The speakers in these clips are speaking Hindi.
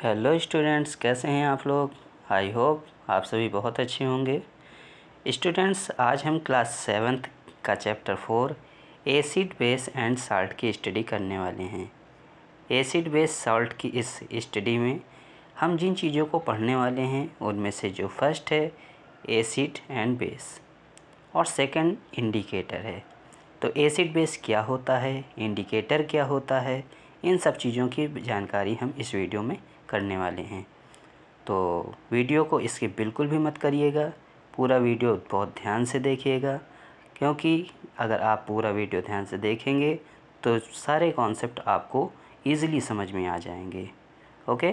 हेलो स्टूडेंट्स, कैसे हैं आप लोग। आई होप आप सभी बहुत अच्छे होंगे। स्टूडेंट्स, आज हम क्लास 7th का chapter 4 acid base and salt की स्टडी करने वाले हैं। एसिड बेस साल्ट की इस स्टडी में हम जिन चीज़ों को पढ़ने वाले हैं उनमें से जो फर्स्ट है एसिड एंड बेस और सेकंड इंडिकेटर है। तो एसिड बेस क्या होता है, इंडिकेटर क्या होता है, इन सब चीज़ों की जानकारी हम इस वीडियो में करने वाले हैं। तो वीडियो को इसके बिल्कुल भी मत करिएगा, पूरा वीडियो बहुत ध्यान से देखिएगा, क्योंकि अगर आप पूरा वीडियो ध्यान से देखेंगे तो सारे कॉन्सेप्ट आपको ईज़िली समझ में आ जाएंगे। ओके,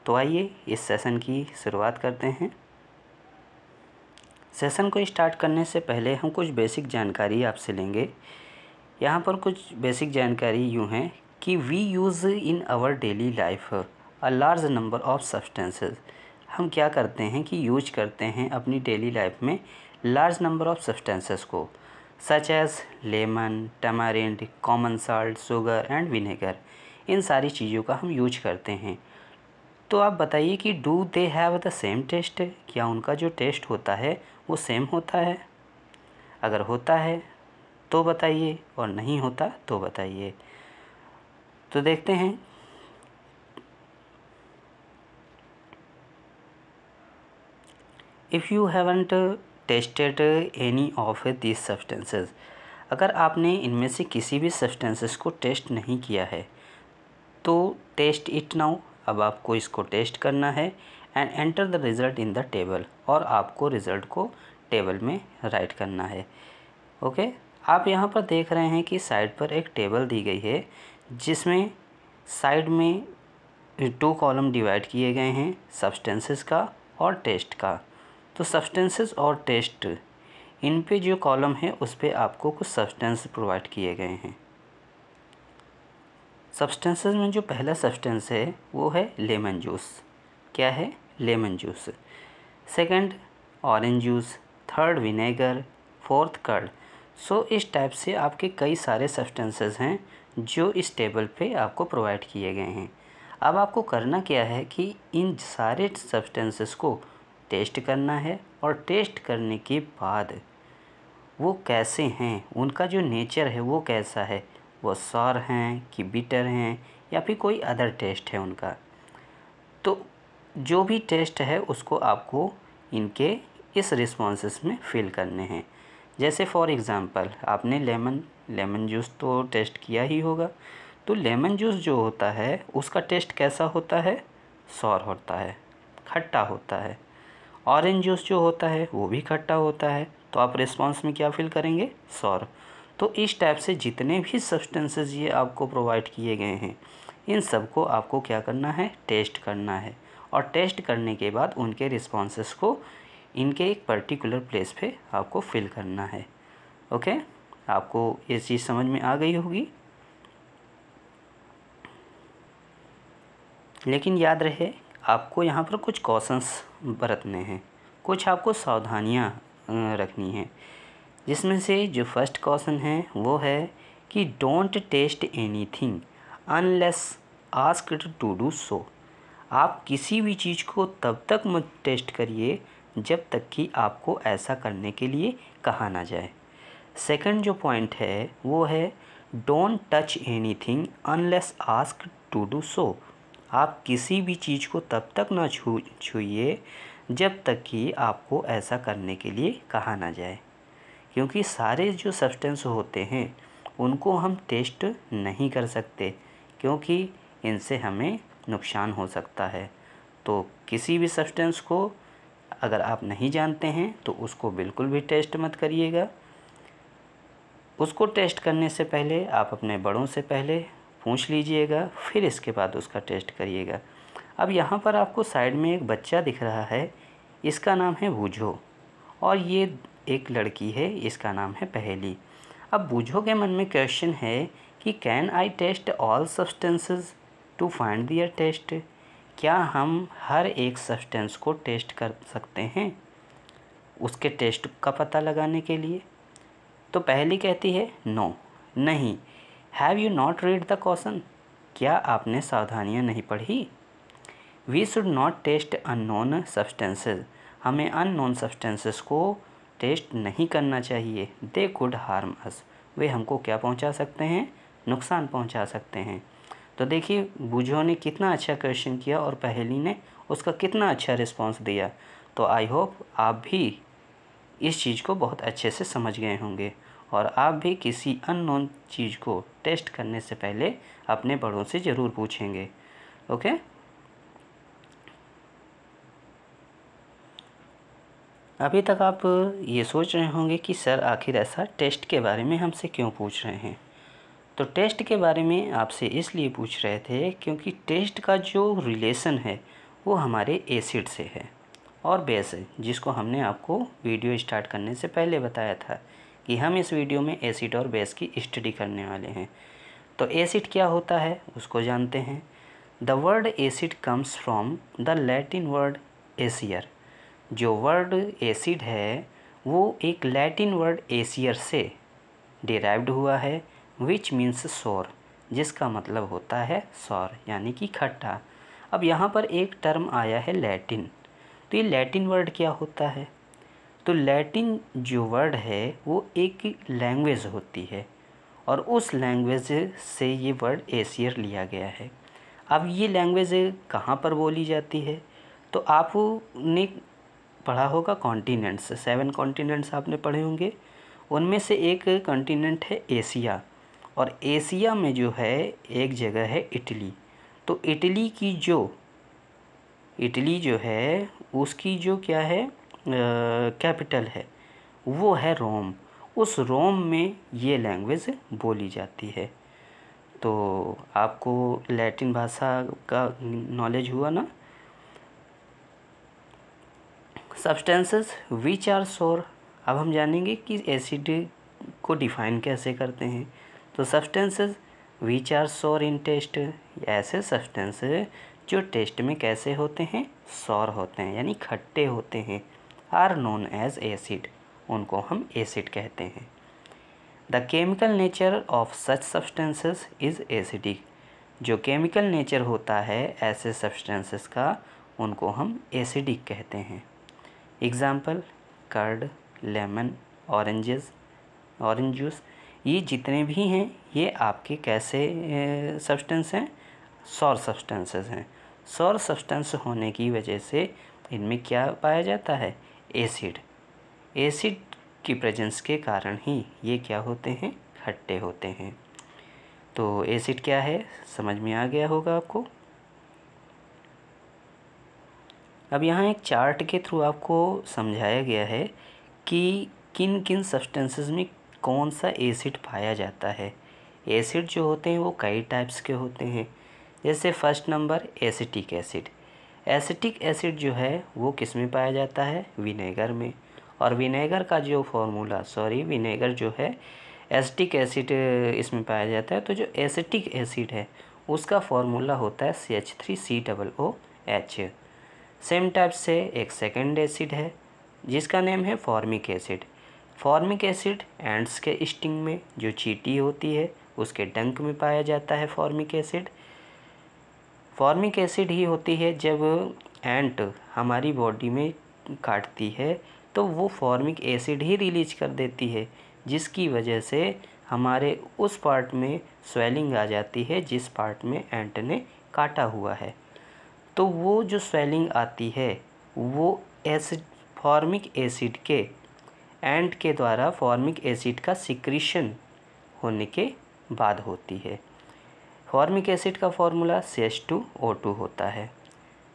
तो आइए इस सेशन की शुरुआत करते हैं। सेशन को स्टार्ट करने से पहले हम कुछ बेसिक जानकारी आपसे लेंगे। यहाँ पर कुछ बेसिक जानकारी यूँ है कि we use in our daily life a large number of substances. हम क्या करते हैं कि यूज करते हैं अपनी डेली लाइफ में लार्ज नंबर ऑफ सब्सटेंसेस को, such as lemon, tamarind, common salt, sugar and vinegar. इन सारी चीज़ों का हम यूज करते हैं। तो आप बताइए कि do they have the same test, क्या उनका जो टेस्ट होता है वो सेम होता है। अगर होता है तो बताइए, और नहीं होता तो बताइए। तो देखते हैं। If you haven't tested any of this substances, अगर आपने इनमें से किसी भी सब्सटेंसेस को टेस्ट नहीं किया है तो टेस्ट इट नाउ। अब आपको इसको टेस्ट करना है and enter the result in the table, और आपको रिज़ल्ट को टेबल में राइट करना है। ओके, आप यहाँ पर देख रहे हैं कि साइड पर एक टेबल दी गई है जिसमें साइड में 2 कॉलम डिवाइड किए गए हैं, सब्सटेंसेस का और टेस्ट का। तो सब्सटेंसेस और टेस्ट, इन पे जो कॉलम है उस पे आपको कुछ सब्सटेंस प्रोवाइड किए गए हैं। सब्सटेंसेस में जो पहला सब्सटेंस है वो है लेमन जूस। क्या है? Lemon juice. Second orange juice, third vinegar, fourth curd. So इस टाइप से आपके कई सारे सब्सटेंसेस हैं जो इस टेबल पे आपको प्रोवाइड किए गए हैं। अब आपको करना क्या है कि इन सारे सब्सटेंसेस को टेस्ट करना है, और टेस्ट करने के बाद वो कैसे हैं, उनका जो नेचर है वो कैसा है, वो सॉर हैं कि बिटर हैं या फिर कोई अदर टेस्ट है उनका। तो जो भी टेस्ट है उसको आपको इनके इस रिस्पॉन्सेस में फिल करने हैं। जैसे फॉर एग्ज़ाम्पल आपने लेमन जूस तो टेस्ट किया ही होगा। तो लेमन जूस जो होता है उसका टेस्ट कैसा होता है? सॉर होता है, खट्टा होता है। ऑरेंज जूस जो होता है वो भी खट्टा होता है। तो आप रिस्पॉन्स में क्या फिल करेंगे? सॉर। तो इस टाइप से जितने भी सब्सटेंसेस ये आपको प्रोवाइड किए गए हैं इन सब को आपको क्या करना है? टेस्ट करना है, और टेस्ट करने के बाद उनके रिस्पॉन्सेस को इनके एक पर्टिकुलर प्लेस पे आपको फिल करना है। ओके, आपको ये चीज़ समझ में आ गई होगी। लेकिन याद रहे आपको यहाँ पर कुछ कॉशंस बरतने हैं, कुछ आपको सावधानियाँ रखनी हैं। जिसमें से जो फर्स्ट कॉशन है वो है कि don't test anything unless asked to do so. आप किसी भी चीज़ को तब तक मत टेस्ट करिए जब तक कि आपको ऐसा करने के लिए कहा ना जाए। सेकंड जो पॉइंट है वो है don't touch anything unless asked to do so. आप किसी भी चीज़ को तब तक ना छूइए जब तक कि आपको ऐसा करने के लिए कहा ना जाए, क्योंकि सारे जो सब्सटेंस होते हैं उनको हम टेस्ट नहीं कर सकते, क्योंकि इनसे हमें नुकसान हो सकता है। तो किसी भी सब्सटेंस को अगर आप नहीं जानते हैं तो उसको बिल्कुल भी टेस्ट मत करिएगा। उसको टेस्ट करने से पहले आप अपने बड़ों से पहले पूछ लीजिएगा, फिर इसके बाद उसका टेस्ट करिएगा। अब यहाँ पर आपको साइड में एक बच्चा दिख रहा है, इसका नाम है बूझो, और ये एक लड़की है, इसका नाम है पहेली। अब बूझो के मन में क्वेश्चन है कि can I test all substances to find their test. क्या हम हर एक सब्सटेंस को टेस्ट कर सकते हैं उसके टेस्ट का पता लगाने के लिए? तो पहली कहती है नो, नहीं। Have you not read the question, क्या आपने सावधानियाँ नहीं पढ़ी? We should not test unknown substances, हमें अननोन सब्सटेंसेस को टेस्ट नहीं करना चाहिए। दे कुड हार्म अस, वे हमको क्या पहुंचा सकते हैं, नुकसान पहुंचा सकते हैं। तो देखिए बूझो ने कितना अच्छा क्वेश्चन किया और पहेली ने उसका कितना अच्छा रिस्पांस दिया। तो आई होप आप भी इस चीज़ को बहुत अच्छे से समझ गए होंगे और आप भी किसी अननोन चीज़ को टेस्ट करने से पहले अपने बड़ों से ज़रूर पूछेंगे। ओके। अभी तक आप ये सोच रहे होंगे कि सर आखिर ऐसा टेस्ट के बारे में हमसे क्यों पूछ रहे हैं। तो टेस्ट के बारे में आपसे इसलिए पूछ रहे थे क्योंकि टेस्ट का जो रिलेशन है वो हमारे एसिड से है और बेस है, जिसको हमने आपको वीडियो स्टार्ट करने से पहले बताया था कि हम इस वीडियो में एसिड और बेस की स्टडी करने वाले हैं। तो एसिड क्या होता है उसको जानते हैं। The word acid comes from the Latin word easier. जो वर्ड एसिड है वो एक लैटिन वर्ड एसियर से डिराइव्ड हुआ है, विच मीन्स सोर, जिसका मतलब होता है सौर यानी कि खट्टा। अब यहाँ पर एक टर्म आया है लैटिन, तो ये लैटिन वर्ड क्या होता है। तो लैटिन जो वर्ड है वो एक लैंग्वेज होती है और उस लैंग्वेज से ये वर्ड एसियर लिया गया है। अब ये लैंग्वेज कहाँ पर बोली जाती है, तो आपने पढ़ा होगा कॉन्टिनेंट्स, 7 कॉन्टिनेंट्स आपने पढ़े होंगे। उनमें से एक कॉन्टिनेंट है एशिया और एशिया में जो है एक जगह है इटली। तो इटली जो है उसकी जो क्या है कैपिटल है वो है रोम। उस रोम में ये लैंग्वेज बोली जाती है। तो आपको लैटिन भाषा का नॉलेज हुआ ना। सब्सटेंसेस विच आर सोर, अब हम जानेंगे कि एसिड को डिफाइन कैसे करते हैं। तो सब्सटेंसेस विच आर सोर इन टेस्ट, ऐसे सब्सटेंस जो टेस्ट में कैसे होते हैं, सौर होते हैं यानी खट्टे होते हैं, आर नोन एज एसिड, उनको हम एसिड कहते हैं। The chemical nature of such substances is acidic, जो केमिकल नेचर होता है ऐसे सब्सटेंसेस का उनको हम एसिडिक कहते हैं। Example curd, lemon, orange juice, ये जितने भी हैं ये आपके कैसे सब्सटेंस हैं, सौर सब्सटेंसेस हैं। सौर सब्सटेंस होने की वजह से इनमें क्या पाया जाता है, एसिड। एसिड की प्रेजेंस के कारण ही ये क्या होते हैं, खट्टे होते हैं। तो एसिड क्या है समझ में आ गया होगा आपको। अब यहाँ एक चार्ट के थ्रू आपको समझाया गया है कि किन किन सब्सटेंसेस में कौन सा एसिड पाया जाता है। एसिड जो होते हैं वो कई टाइप्स के होते हैं। जैसे first number acetic acid. Acetic acid जो है वो किस में पाया जाता है, विनेगर में। और विनेगर का जो विनेगर जो है एसिटिक एसिड इसमें पाया जाता है। तो जो एसिटिक एसिड है उसका फॉर्मूला होता है CH3COOH। सेम टाइप से एक सेकेंड एसिड है जिसका नेम है formic acid. Formic acid ants के स्टिंग में जो चींटी होती है उसके डंक में पाया जाता है फॉर्मिक एसिड। फॉर्मिक एसिड ही होती है जब एंट हमारी बॉडी में काटती है तो वो फॉर्मिक एसिड ही रिलीज कर देती है, जिसकी वजह से हमारे उस पार्ट में स्वेलिंग आ जाती है जिस पार्ट में एंट ने काटा हुआ है। तो वो जो स्वेलिंग आती है वो फॉर्मिक एसिड के एंट के द्वारा फॉर्मिक एसिड का सिक्रीशन होने के बाद होती है। फॉर्मिक एसिड का फॉर्मूला CH2O2 होता है।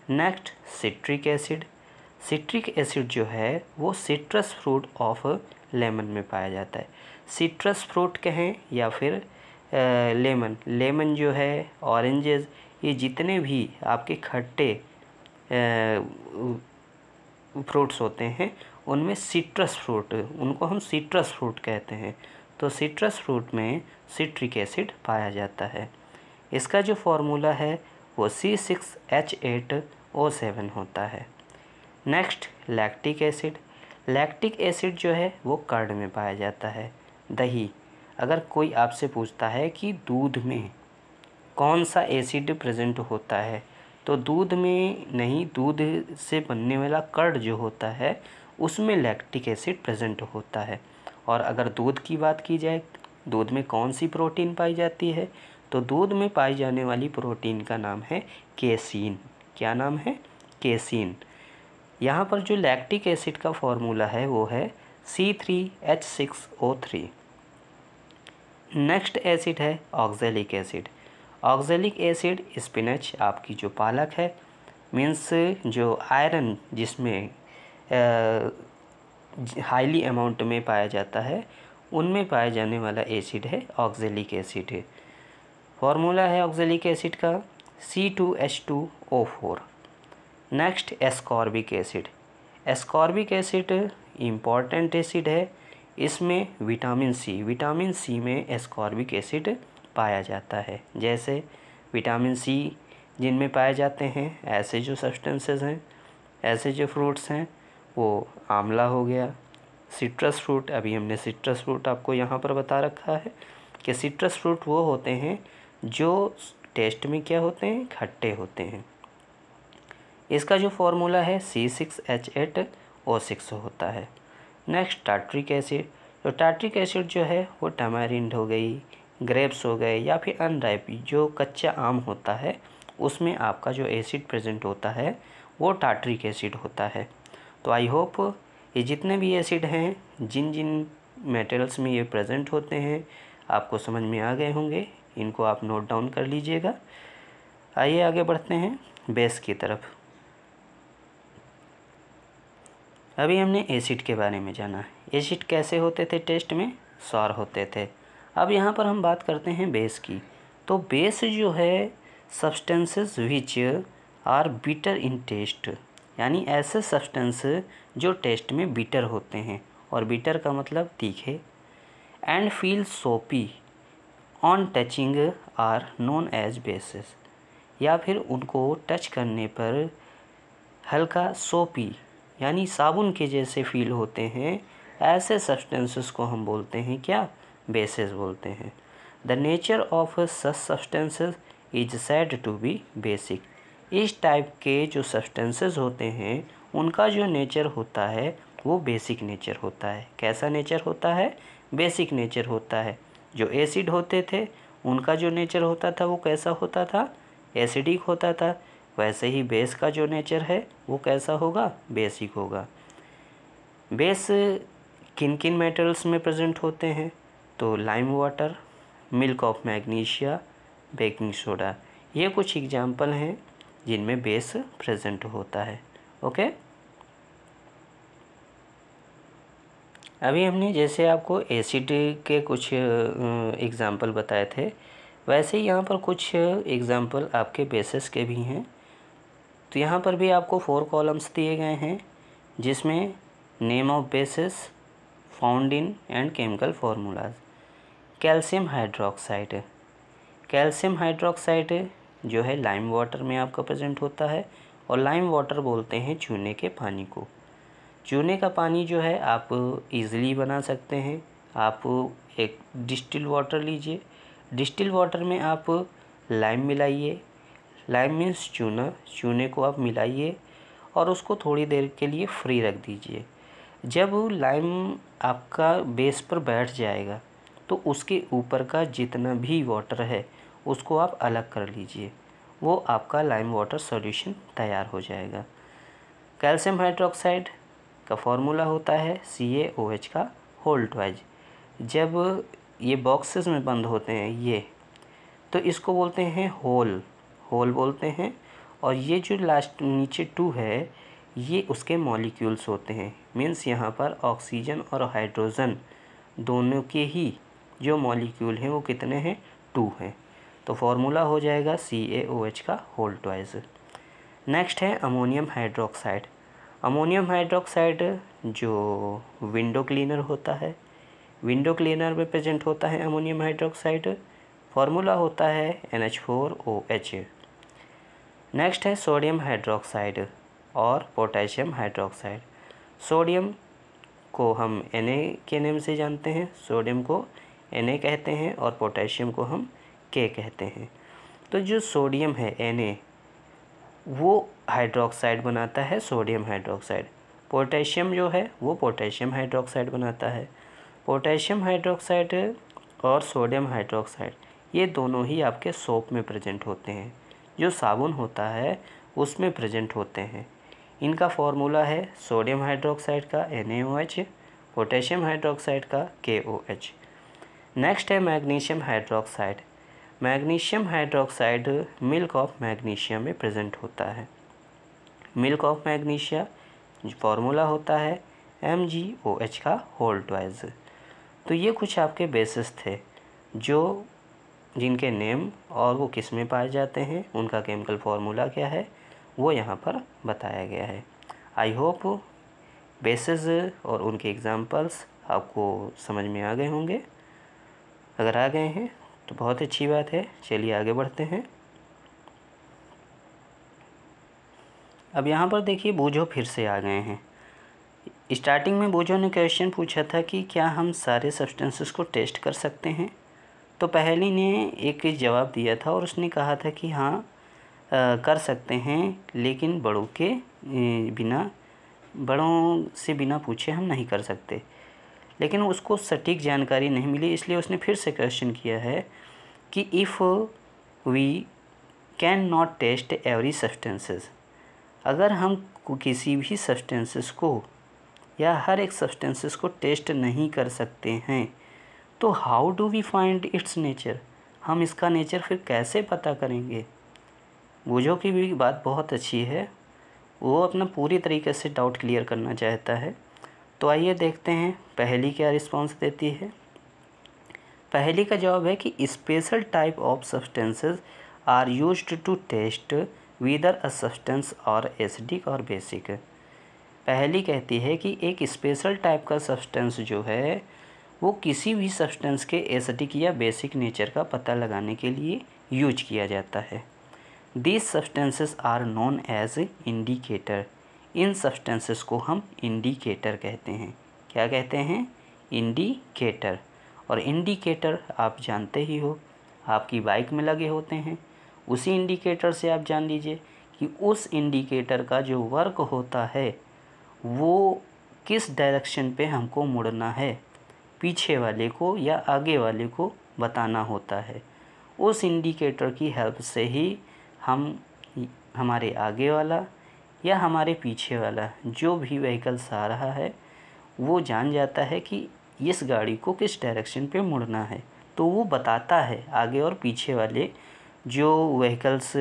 Next citric acid. Citric acid जो है वो सिट्रस फ्रूट ऑफ लेमन में पाया जाता है। सिट्रस फ्रूट कहें या फिर लेमन जो है, ऑरेंजेस, ये जितने भी आपके खट्टे फ्रूट्स होते हैं उनमें सिट्रस फ्रूट, उनको हम सिट्रस फ्रूट कहते हैं। तो सिट्रस फ्रूट में सिट्रिक एसिड पाया जाता है। इसका जो फॉर्मूला है वो C6H8O7 होता है। Next lactic acid. Lactic acid जो है वो कर्ड में पाया जाता है, दही। अगर कोई आपसे पूछता है कि दूध में कौन सा एसिड प्रेजेंट होता है तो दूध में नहीं, दूध से बनने वाला कर्ड जो होता है उसमें लैक्टिक एसिड प्रेजेंट होता है। और अगर दूध की बात की जाए, दूध में कौन सी प्रोटीन पाई जाती है, तो दूध में पाई जाने वाली प्रोटीन का नाम है केसीन। क्या नाम है? केसीन। यहाँ पर जो लैक्टिक एसिड का फॉर्मूला है वो है C3H6O3। नेक्स्ट एसिड है oxalic acid. Oxalic acid spinach, आपकी जो पालक है, मीन्स जो आयरन जिसमें हाईली अमाउंट में पाया जाता है, उनमें पाया जाने वाला एसिड है ऑक्जेलिक एसिड है। फॉर्मूला है ऑक्जेलिक एसिड का C2H2O4। Next ascorbic acid. Ascorbic acid important acid है, इसमें विटामिन सी में एस्कॉर्बिक एसिड पाया जाता है। जैसे विटामिन सी जिनमें पाए जाते हैं, ऐसे जो सब्सटेंसेस हैं, ऐसे जो फ्रूट्स हैं, वो आंवला हो गया, सिट्रस फ्रूट। अभी हमने सिट्रस फ्रूट आपको यहाँ पर बता रखा है कि सिट्रस फ्रूट वो होते हैं जो टेस्ट में क्या होते हैं, खट्टे होते हैं। इसका जो फॉर्मूला है C6H8O6 होता है। Next tartaric acid. तो टार्ट्रिक एसिड जो है वो टैमारिंड हो गई, ग्रेप्स हो गए, या फिर अनराइप जो कच्चा आम होता है, उसमें आपका जो एसिड प्रेजेंट होता है वो टार्ट्रिक एसिड होता है। तो आई होप ये जितने भी एसिड हैं, जिन जिन मेटल्स में ये प्रेजेंट होते हैं, आपको समझ में आ गए होंगे। इनको आप नोट डाउन कर लीजिएगा। आइए आगे बढ़ते हैं बेस की तरफ। अभी हमने एसिड के बारे में जाना। एसिड कैसे होते थे टेस्ट में? सॉर होते थे। अब यहाँ पर हम बात करते हैं बेस की। तो बेस जो है substances which are bitter in test, यानी ऐसे सब्सटेंस जो टेस्ट में बिटर होते हैं, और बिटर का मतलब तीखे, and feel soapy on touching are known as bases, या फिर उनको टच करने पर हल्का सोपी यानी साबुन के जैसे फील होते हैं, ऐसे सब्सटेंसेस को हम बोलते हैं क्या? बेसिस बोलते हैं। The nature of such substances is said to be basic. इस टाइप के जो सब्सटेंसेस होते हैं उनका जो नेचर होता है वो बेसिक नेचर होता है। कैसा नेचर होता है? बेसिक नेचर होता है। जो एसिड होते थे उनका जो नेचर होता था वो कैसा होता था? एसिडिक होता था। वैसे ही बेस का जो नेचर है वो कैसा होगा? बेसिक होगा। बेस किन किन मेटल्स में प्रेजेंट होते हैं? तो lime water, milk of magnesia, baking soda, ये कुछ एग्जाम्पल हैं जिनमें बेस प्रेजेंट होता है। ओके, अभी हमने जैसे आपको एसिड के कुछ एग्जाम्पल बताए थे, वैसे ही यहाँ पर कुछ एग्जाम्पल आपके बेसिस के भी हैं। तो यहाँ पर भी आपको 4 कॉलम्स दिए गए हैं, जिसमें name of basis, found in and chemical formulas. Calcium hydroxide. Calcium hydroxide जो है लाइम वाटर में आपका प्रेजेंट होता है, और लाइम वाटर बोलते हैं चूने के पानी को। चूने का पानी जो है आप इजीली बना सकते हैं। आप एक डिस्टिल वाटर लीजिए, डिस्टिल वाटर में आप लाइम मिलाइए, लाइम मीन्स चूना, चूने को आप मिलाइए और उसको थोड़ी देर के लिए फ्री रख दीजिए। जब लाइम आपका बेस पर बैठ जाएगा तो उसके ऊपर का जितना भी वाटर है उसको आप अलग कर लीजिए, वो आपका लाइम वाटर सॉल्यूशन तैयार हो जाएगा। कैल्शियम हाइड्रोक्साइड का फॉर्मूला होता है CaOH का होल ट्वाइज। जब ये बॉक्सेस में बंद होते हैं ये, तो इसको बोलते हैं होल, होल बोलते हैं। और ये जो लास्ट नीचे 2 है ये उसके मॉलिक्यूल्स होते हैं। मीन्स यहाँ पर ऑक्सीजन और हाइड्रोजन दोनों के ही जो मॉलिक्यूल हैं वो कितने हैं? 2 हैं। तो फॉर्मूला हो जाएगा CaOH का होल ट्वाइस। नेक्स्ट है अमोनियम हाइड्रोक्साइड। अमोनियम हाइड्रोक्साइड जो विंडो क्लीनर होता है, विंडो क्लीनर में प्रेजेंट होता है अमोनियम हाइड्रोक्साइड। फॉर्मूला होता है NH4OH। नेक्स्ट है सोडियम हाइड्रोक्साइड और पोटेशियम हाइड्रोक्साइड। सोडियम को हम Na के नेम से जानते हैं, सोडियम को Na कहते हैं और पोटेशियम को हम K कहते हैं। तो जो सोडियम है Na, वो हाइड्रोक्साइड बनाता है सोडियम हाइड्रोक्साइड। पोटेशियम जो है वो पोटेशियम हाइड्रोक्साइड बनाता है। पोटेशियम हाइड्रोक्साइड और सोडियम हाइड्रोक्साइड ये दोनों ही आपके सोप में प्रेजेंट होते हैं, जो साबुन होता है उसमें प्रेजेंट होते हैं। इनका फॉर्मूला है सोडियम हाइड्रोक्साइड का NaOH, पोटेशियम हाइड्रोक्साइड का KOH। नेक्स्ट है magnesium hydroxide. Magnesium hydroxide milk of magnesia में प्रेजेंट होता है। मिल्क ऑफ मैग्नीशिया फॉर्मूला होता है MgOH का होल ट्वाइस। तो ये कुछ आपके बेसिस थे जो जिनके नेम और वो किस में पाए जाते हैं, उनका केमिकल फार्मूला क्या है, वो यहाँ पर बताया गया है। आई होप बेसिस और उनके एग्जांपल्स आपको समझ में आ गए होंगे। अगर आ गए हैं तो बहुत अच्छी बात है। चलिए आगे बढ़ते हैं। अब यहाँ पर देखिए बूझो फिर से आ गए हैं। स्टार्टिंग में बूझो ने क्वेश्चन पूछा था कि क्या हम सारे सब्सटेंसेस को टेस्ट कर सकते हैं। तो पहली ने एक जवाब दिया था और उसने कहा था कि हाँ कर सकते हैं, लेकिन बड़ों से बिना पूछे हम नहीं कर सकते। लेकिन उसको सटीक जानकारी नहीं मिली, इसलिए उसने फिर से क्वेश्चन किया है कि if we can not test every substances, अगर हम किसी भी सब्सटेंसेस को या हर एक सब्सटेंसेस को टेस्ट नहीं कर सकते हैं, तो how do we find its nature, हम इसका नेचर फिर कैसे पता करेंगे। बूझो की भी बात बहुत अच्छी है, वो अपना पूरी तरीके से डाउट क्लियर करना चाहता है। तो आइए देखते हैं पहली क्या रिस्पॉन्स देती है। पहली का जवाब है कि special type of substances are used to test whether a substance और एसिडिक और बेसिक। पहली कहती है कि एक स्पेशल टाइप का सब्सटेंस जो है वो किसी भी सब्सटेंस के एसिडिक या बेसिक नेचर का पता लगाने के लिए यूज किया जाता है। These substances are known as indicator, इन सब्सटेंसेस को हम इंडिकेटर कहते हैं। क्या कहते हैं? इंडिकेटर। और इंडिकेटर आप जानते ही हो, आपकी बाइक में लगे होते हैं। उसी इंडिकेटर से आप जान लीजिए कि उस इंडिकेटर का जो वर्क होता है वो किस डायरेक्शन पे हमको मुड़ना है, पीछे वाले को या आगे वाले को बताना होता है। उस इंडिकेटर की हेल्प से ही हम हमारे आगे वाला या हमारे पीछे वाला जो भी व्हीकल्स आ रहा है वो जान जाता है कि इस गाड़ी को किस डायरेक्शन पे मुड़ना है। तो वो बताता है, आगे और पीछे वाले जो व्हीकल्स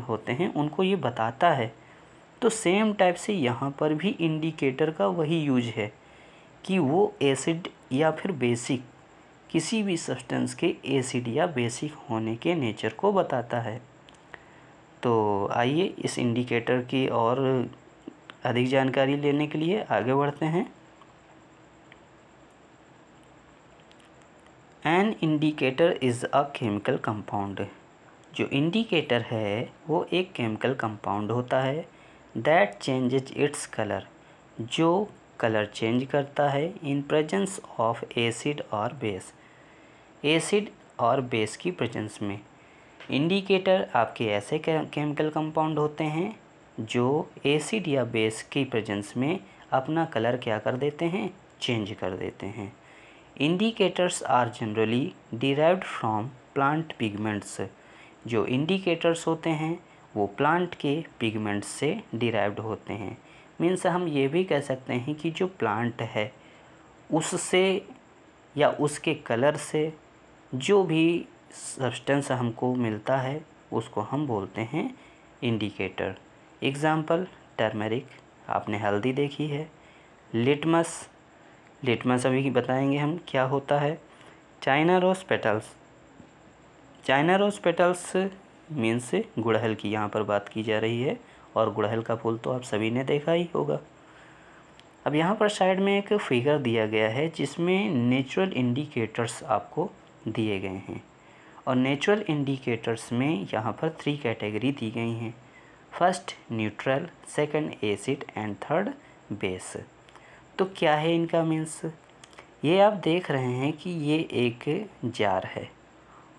होते हैं उनको ये बताता है। तो सेम टाइप से यहाँ पर भी इंडिकेटर का वही यूज है कि वो एसिड या फिर बेसिक, किसी भी सब्सटेंस के एसिड या बेसिक होने के नेचर को बताता है। तो आइए इस इंडिकेटर की और अधिक जानकारी लेने के लिए आगे बढ़ते हैं। An indicator is a chemical compound. जो इंडिकेटर है वो एक केमिकल कंपाउंड होता है दैट चेंजेज इट्स कलर, जो कलर चेंज करता है इन प्रेजेंस ऑफ एसिड और बेस, एसिड और बेस की प्रेजेंस में। इंडिकेटर आपके ऐसे केमिकल कंपाउंड होते हैं जो एसिड या बेस की प्रेजेंस में अपना कलर क्या कर देते हैं, चेंज कर देते हैं। Indicators are generally derived from plant pigments. जो इंडिकेटर्स होते हैं वो प्लांट के पिगमेंट्स से डिराइव्ड होते हैं। मीन्स हम ये भी कह सकते हैं कि जो प्लांट है उससे या उसके कलर से जो भी सब्सटेंस हमको मिलता है उसको हम बोलते हैं इंडिकेटर। एग्ज़ाम्पल टर्मरिक, आपने हल्दी देखी है। लिटमस, लिटमस अभी बताएंगे हम क्या होता है। China rose petals, China rose petals means गुड़हल की यहाँ पर बात की जा रही है, और गुड़हल का फूल तो आप सभी ने देखा ही होगा। अब यहाँ पर साइड में एक फिगर दिया गया है जिसमें नेचुरल इंडिकेटर्स आपको दिए गए हैं, और नेचुरल इंडिकेटर्स में यहाँ पर 3 कैटेगरी दी गई हैं। First neutral, second acid and third base. तो क्या है इनका मीन्स, ये आप देख रहे हैं कि ये एक जार है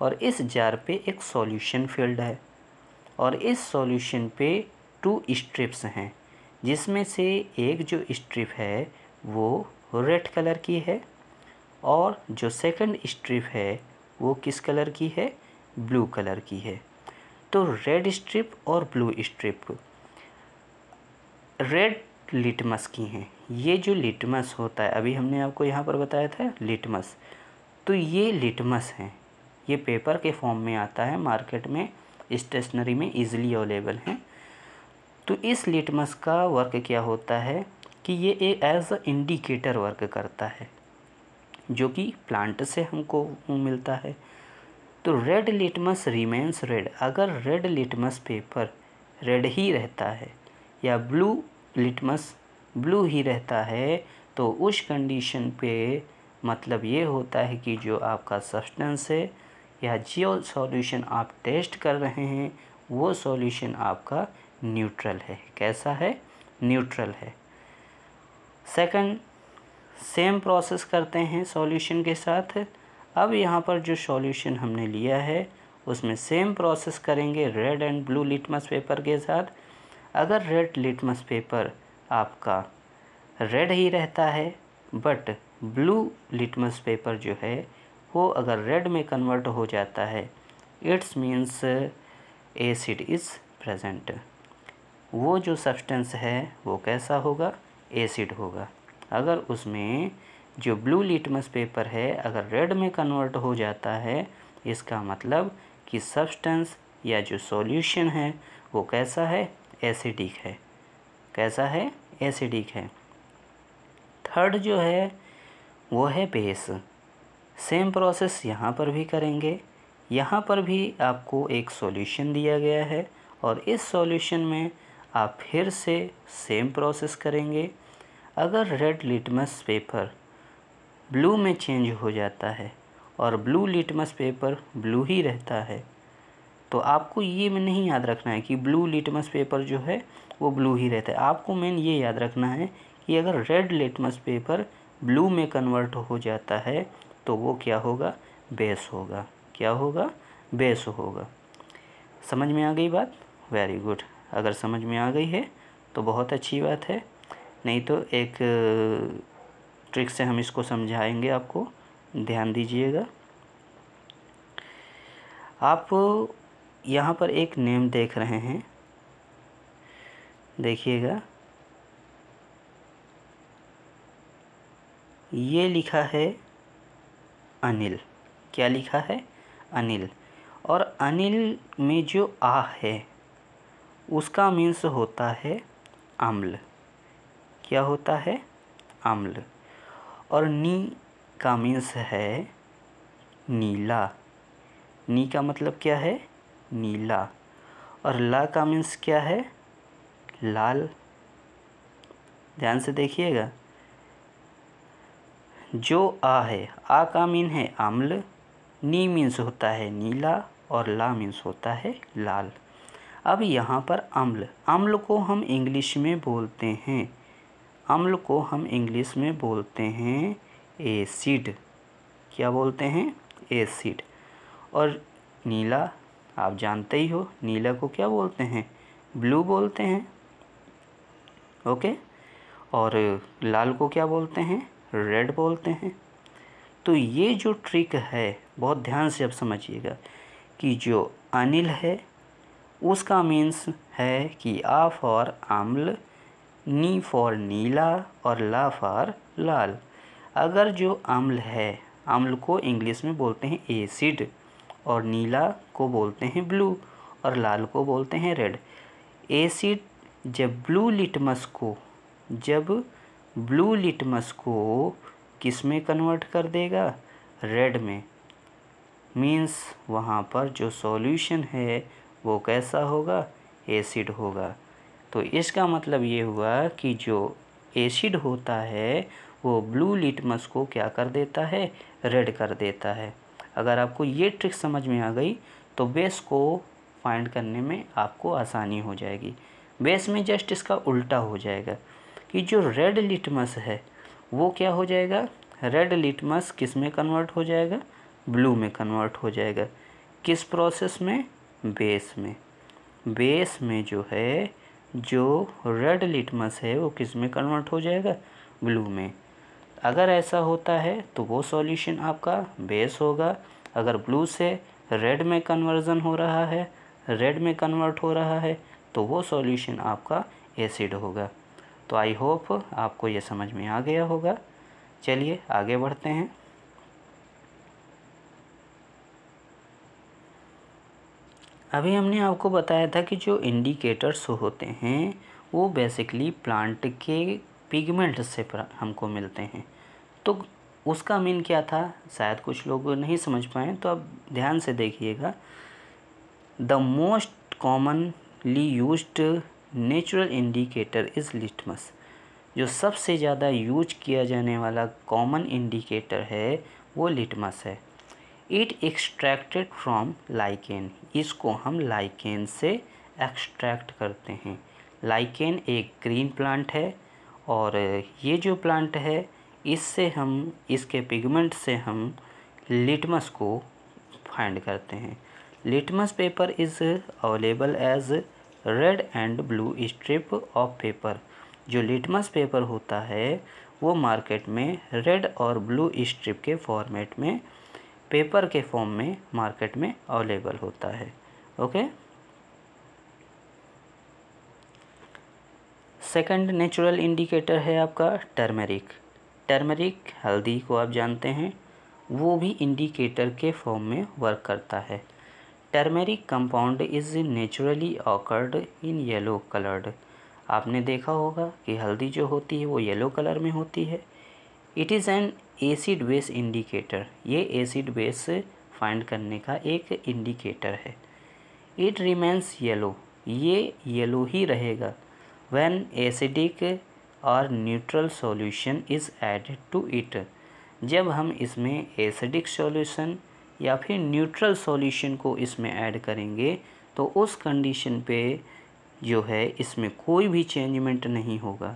और इस जार पे एक सॉल्यूशन फिल्ड है, और इस सॉल्यूशन पे 2 स्ट्रिप्स हैं, जिसमें से एक जो स्ट्रिप है वो रेड कलर की है और जो सेकंड स्ट्रिप है वो किस कलर की है, ब्लू कलर की है। तो रेड स्ट्रिप और ब्लू स्ट्रिप रेड लिटमस की हैं। ये जो लिटमस होता है, अभी हमने आपको यहाँ पर बताया था लिटमस, तो ये लिटमस हैं, ये पेपर के फॉर्म में आता है, मार्केट में स्टेशनरी में इजीली अवेलेबल हैं। तो इस लिटमस का वर्क क्या होता है कि ये एज अ इंडिकेटर वर्क करता है, जो कि प्लांट से हमको मिलता है। तो रेड लिटमस रिमेन्स रेड, अगर रेड लिटमस पेपर रेड ही रहता है या ब्लू लिटमस ब्लू ही रहता है, तो उस कंडीशन पे मतलब ये होता है कि जो आपका सब्सटेंस है या जो सॉल्यूशन आप टेस्ट कर रहे हैं वो सॉल्यूशन आपका न्यूट्रल है। कैसा है, न्यूट्रल है। सेकंड, सेम प्रोसेस करते हैं सॉल्यूशन के साथ। अब यहाँ पर जो सॉल्यूशन हमने लिया है उसमें सेम प्रोसेस करेंगे red and blue litmus paper के साथ। अगर रेड लिटमस पेपर आपका रेड ही रहता है बट ब्लू लिटमस पेपर जो है वो अगर रेड में कन्वर्ट हो जाता है, it's means acid is present. वो जो सब्सटेंस है वो कैसा होगा, एसिड होगा। अगर उसमें जो ब्लू लिटमस पेपर है अगर रेड में कन्वर्ट हो जाता है, इसका मतलब कि सब्सटेंस या जो सॉल्यूशन है वो कैसा है, एसिडिक है। कैसा है, एसिडिक है। थर्ड जो है वो है बेस। सेम प्रोसेस यहाँ पर भी करेंगे। यहाँ पर भी आपको एक सॉल्यूशन दिया गया है और इस सॉल्यूशन में आप फिर से सेम प्रोसेस करेंगे। अगर रेड लिटमस पेपर ब्लू में चेंज हो जाता है और ब्लू लिटमस पेपर ब्लू ही रहता है, तो आपको ये नहीं याद रखना है कि ब्लू लिटमस पेपर जो है वो ब्लू ही रहता है। आपको मेन ये याद रखना है कि अगर रेड लिटमस पेपर ब्लू में कन्वर्ट हो जाता है तो वो क्या होगा, बेस होगा। क्या होगा, बेस होगा। समझ में आ गई बात? Very good. अगर समझ में आ गई है तो बहुत अच्छी बात है, नहीं तो एक ट्रिक से हम इसको समझाएंगे आपको, ध्यान दीजिएगा। आप यहाँ पर एक नेम देख रहे हैं, देखिएगा, ये लिखा है अनिल। क्या लिखा है, अनिल। और अनिल में जो आ है उसका मीन्स होता है अम्ल। क्या होता है, अम्ल। और नी का मीन्स है नीला। नी का मतलब क्या है, नीला। और ला का मीन्स क्या है, लाल। ध्यान से देखिएगा, जो आ है, आ का मीन है अम्ल, नी मीन्स होता है नीला और ला मीन्स होता है लाल। अब यहाँ पर अम्ल, अम्ल को हम इंग्लिश में बोलते हैं, अम्ल को हम इंग्लिश में बोलते हैं एसिड। क्या बोलते हैं, एसिड। और नीला आप जानते ही हो, नीला को क्या बोलते हैं, ब्लू बोलते हैं। ओके। और लाल को क्या बोलते हैं, रेड बोलते हैं। तो ये जो ट्रिक है बहुत ध्यान से अब समझिएगा कि जो अनिल है उसका मीन्स है कि आ फॉर अम्ल, नी फॉर नीला और ला फॉर लाल। अगर जो अम्ल है, अम्ल को इंग्लिश में बोलते हैं एसिड और नीला को बोलते हैं ब्लू और लाल को बोलते हैं रेड। एसिड जब ब्लू लिटमस को किस में कन्वर्ट कर देगा, रेड में, मीन्स वहाँ पर जो सॉल्यूशन है वो कैसा होगा, एसिड होगा। तो इसका मतलब ये हुआ कि जो एसिड होता है वो ब्लू लिटमस को क्या कर देता है, रेड कर देता है। अगर आपको ये ट्रिक समझ में आ गई तो बेस को फाइंड करने में आपको आसानी हो जाएगी। बेस में जस्ट इसका उल्टा हो जाएगा कि जो रेड लिटमस है वो क्या हो जाएगा, रेड लिटमस किस में कन्वर्ट हो जाएगा, ब्लू में कन्वर्ट हो जाएगा। किस प्रोसेस में, बेस में। बेस में जो है जो रेड लिटमस है वो किस में कन्वर्ट हो जाएगा, ब्लू में। अगर ऐसा होता है तो वो सॉल्यूशन आपका बेस होगा। अगर ब्लू से रेड में कन्वर्जन हो रहा है, रेड में कन्वर्ट हो रहा है, तो वो सॉल्यूशन आपका एसिड होगा। तो आई होप आपको ये समझ में आ गया होगा। चलिए आगे बढ़ते हैं। अभी हमने आपको बताया था कि जो इंडिकेटर्स होते हैं वो बेसिकली प्लांट के पिगमेंट से हमको मिलते हैं। तो उसका मीन क्या था, शायद कुछ लोग नहीं समझ पाए, तो अब ध्यान से देखिएगा। The most commonly used natural indicator is litmus. जो सबसे ज़्यादा यूज किया जाने वाला कॉमन इंडिकेटर है वो लिटमस है। It extracted from lichen. इसको हम लाइकेन से एक्सट्रैक्ट करते हैं। लाइकेन एक ग्रीन प्लांट है और ये जो प्लांट है इससे हम, इसके पिगमेंट से हम लिटमस को फाइंड करते हैं। Litmus paper is available as red and blue strip of paper. जो लिटमस पेपर होता है वो मार्केट में रेड और ब्लू स्ट्रिप के फॉर्मेट में, पेपर के फॉर्म में मार्केट में अवेलेबल होता है। ओके। सेकंड नेचुरल इंडिकेटर है आपका टर्मरिक। टर्मरिक हल्दी को आप जानते हैं, वो भी इंडिकेटर के फॉर्म में वर्क करता है। Turmeric compound is naturally occurred in yellow coloured. आपने देखा होगा कि हल्दी जो होती है वो येलो कलर में होती है। It is an acid base indicator. ये एसिड बेस फाइंड करने का एक इंडिकेटर है। It remains yellow. ये येलो ही रहेगा व्हेन एसिडिक और neutral solution is added to it. जब हम इसमें एसिडिक सॉल्यूशन या फिर न्यूट्रल सॉल्यूशन को इसमें ऐड करेंगे तो उस कंडीशन पे जो है इसमें कोई भी चेंजमेंट नहीं होगा।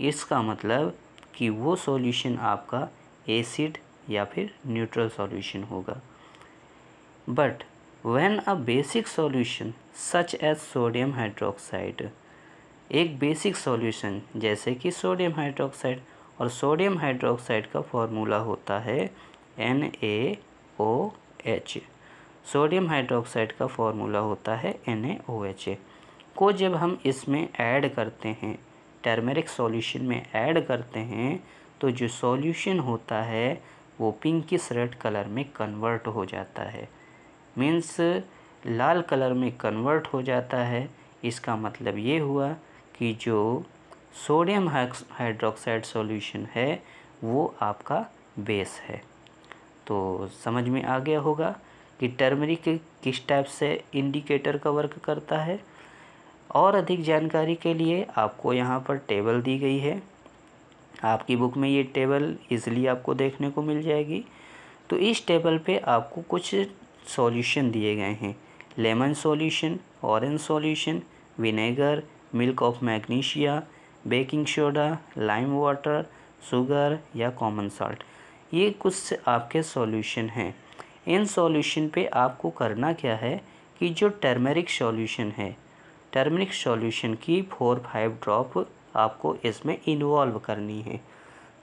इसका मतलब कि वो सॉल्यूशन आपका एसिड या फिर न्यूट्रल सॉल्यूशन होगा। But when a basic solution such as sodium hydroxide, एक बेसिक सॉल्यूशन जैसे कि सोडियम हाइड्रोक्साइड, और सोडियम हाइड्रोक्साइड का फॉर्मूला होता है NaOH। सोडियम हाइड्रोक्साइड का फॉर्मूला होता है NaOH को जब हम इसमें ऐड करते हैं, टर्मरिक सॉल्यूशन में ऐड करते हैं, तो जो सॉल्यूशन होता है वो पिंकिश रेड कलर में कन्वर्ट हो जाता है। मीन्स लाल कलर में कन्वर्ट हो जाता है। इसका मतलब ये हुआ कि जो सोडियम हाइड्रोक्साइड सॉल्यूशन है वो आपका बेस है। तो समझ में आ गया होगा कि टर्मरिक किस टाइप से इंडिकेटर का वर्क करता है। और अधिक जानकारी के लिए आपको यहाँ पर टेबल दी गई है। आपकी बुक में ये टेबल इजीली आपको देखने को मिल जाएगी। तो इस टेबल पे आपको कुछ सॉल्यूशन दिए गए हैं। Lemon solution, orange solution, vinegar, milk of magnesia, baking soda, lime water, sugar या कॉमन सॉल्ट। ये कुछ आपके सॉल्यूशन हैं। इन सॉल्यूशन पे आपको करना क्या है कि जो टर्मरिक सॉल्यूशन है, टर्मरिक सॉल्यूशन की 4-5 ड्रॉप आपको इसमें इन्वॉल्व करनी है।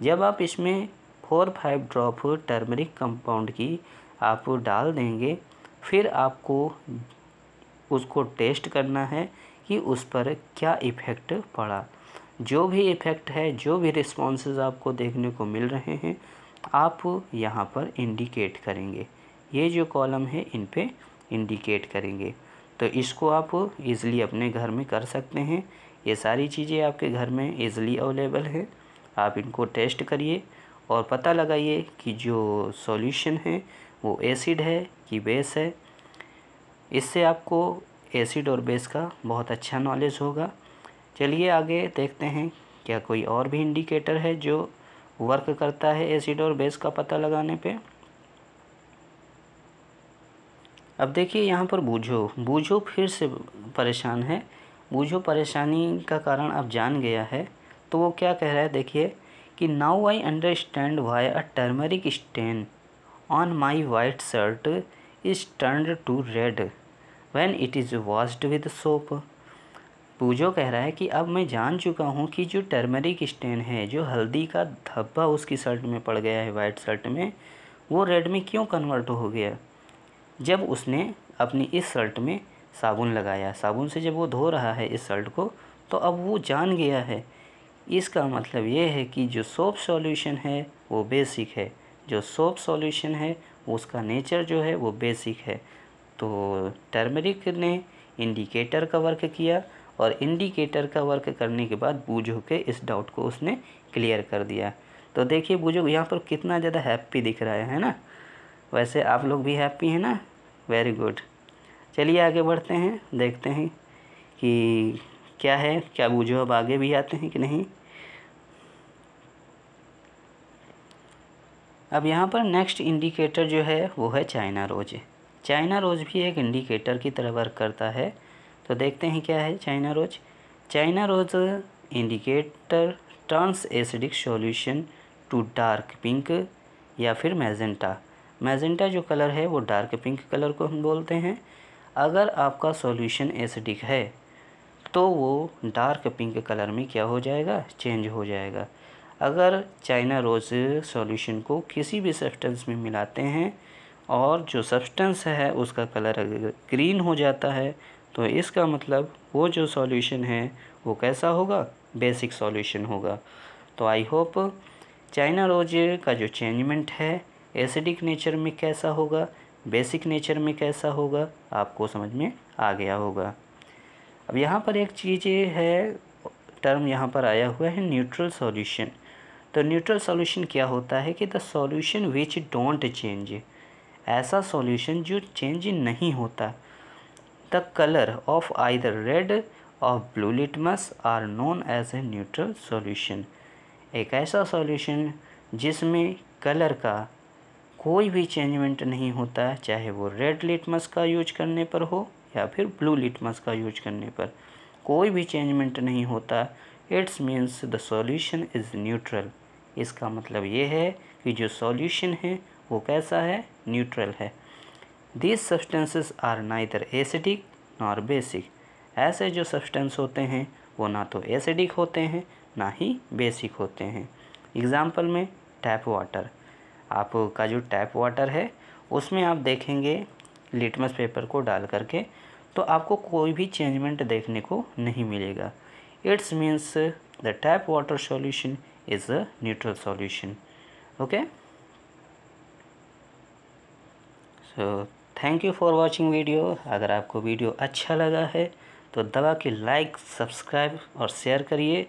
जब आप इसमें 4-5 ड्रॉप टर्मरिक कंपाउंड की आप डाल देंगे, फिर आपको उसको टेस्ट करना है कि उस पर क्या इफ़ेक्ट पड़ा। जो भी इफ़ेक्ट है, जो भी रिस्पॉन्सेज आपको देखने को मिल रहे हैं, आप यहाँ पर इंडिकेट करेंगे। ये जो कॉलम है इन पे इंडिकेट करेंगे। तो इसको आप इज़िली अपने घर में कर सकते हैं। ये सारी चीज़ें आपके घर में इज़िली अवेलेबल है। आप इनको टेस्ट करिए और पता लगाइए कि जो सॉल्यूशन है वो एसिड है कि बेस है। इससे आपको एसिड और बेस का बहुत अच्छा नॉलेज होगा। चलिए आगे देखते हैं क्या कोई और भी इंडिकेटर है जो वर्क करता है एसिड और बेस का पता लगाने पे। अब देखिए यहाँ पर बूझो फिर से परेशान है। बूझो परेशानी का कारण अब जान गया है, तो वो क्या कह रहा है देखिए कि now I understand why a turmeric stain on my white shirt is turned to red when it is washed with soap. Poojo कह रहा है कि अब मैं जान चुका हूँ कि जो टर्मरिक स्टेन है, जो हल्दी का धब्बा उसकी शर्ट में पड़ गया है, वाइट शर्ट में, वो रेड में क्यों कन्वर्ट हो गया। जब उसने अपनी इस शर्ट में साबुन लगाया, साबुन से जब वो धो रहा है इस शर्ट को, तो अब वो जान गया है। इसका मतलब ये है कि जो सोप सॉल्यूशन है वो बेसिक है, जो सोप सॉल्यूशन है उसका नेचर जो है वो बेसिक है। तो टर्मरिक ने इंडिकेटर का वर्क किया और इंडिकेटर का वर्क करने के बाद बूझो के इस डाउट को उसने क्लियर कर दिया। तो देखिए बूझो यहाँ पर कितना ज़्यादा हैप्पी दिख रहा है ना। वैसे आप लोग भी हैप्पी हैं ना, वेरी गुड। चलिए आगे बढ़ते हैं, देखते हैं कि क्या है, क्या बूझो अब आगे भी आते हैं कि नहीं। अब यहाँ पर नेक्स्ट इंडिकेटर जो है वो है चाइना रोज। चाइना रोज भी एक इंडिकेटर की तरह वर्क करता है। तो देखते हैं क्या है China rose. China rose indicator turns acidic solution to dark pink या फिर मैजेंटा। मैजेंटा जो कलर है वो डार्क पिंक कलर को हम बोलते हैं। अगर आपका सॉल्यूशन एसिडिक है तो वो डार्क पिंक कलर में क्या हो जाएगा, चेंज हो जाएगा। अगर चाइना रोज सॉल्यूशन को किसी भी सब्सटेंस में मिलाते हैं और जो सब्सटेंस है उसका कलर अगर ग्रीन हो जाता है तो इसका मतलब वो जो सॉल्यूशन है वो कैसा होगा, बेसिक सॉल्यूशन होगा। तो आई होप चाइना रोज का जो चेंजमेंट है एसिडिक नेचर में कैसा होगा, बेसिक नेचर में कैसा होगा, आपको समझ में आ गया होगा। अब यहाँ पर एक चीज़ ये है, टर्म यहाँ पर आया हुआ है न्यूट्रल सॉल्यूशन। तो न्यूट्रल सॉल्यूशन क्या होता है कि the solution which don't change, ऐसा सॉल्यूशन जो चेंज नहीं होता। The colour of either red और blue litmus are known as a neutral solution. एक ऐसा सॉल्यूशन जिसमें कलर का कोई भी चेंजमेंट नहीं होता, चाहे वो रेड लिटमस का यूज करने पर हो या फिर ब्लू लिटमस का यूज करने पर कोई भी चेंजमेंट नहीं होता, it's means the solution is neutral. इसका मतलब ये है कि जो सॉल्यूशन है वो कैसा है, न्यूट्रल है। These substances are neither acidic nor basic. ऐसे जो सब्सटेंस होते हैं वो ना तो एसिडिक होते हैं ना ही बेसिक होते हैं। एग्ज़ाम्पल में टैप वाटर, आपका जो टैप वाटर है उसमें आप देखेंगे लिटमस पेपर को डाल करके तो आपको कोई भी चेंजमेंट देखने को नहीं मिलेगा। It's means the tap water solution is a neutral solution. Okay, so thank you for watching video. अगर आपको वीडियो अच्छा लगा है तो दबा के लाइक, सब्सक्राइब और शेयर करिए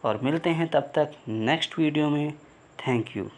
और मिलते हैं तब तक नेक्स्ट वीडियो में। Thank you.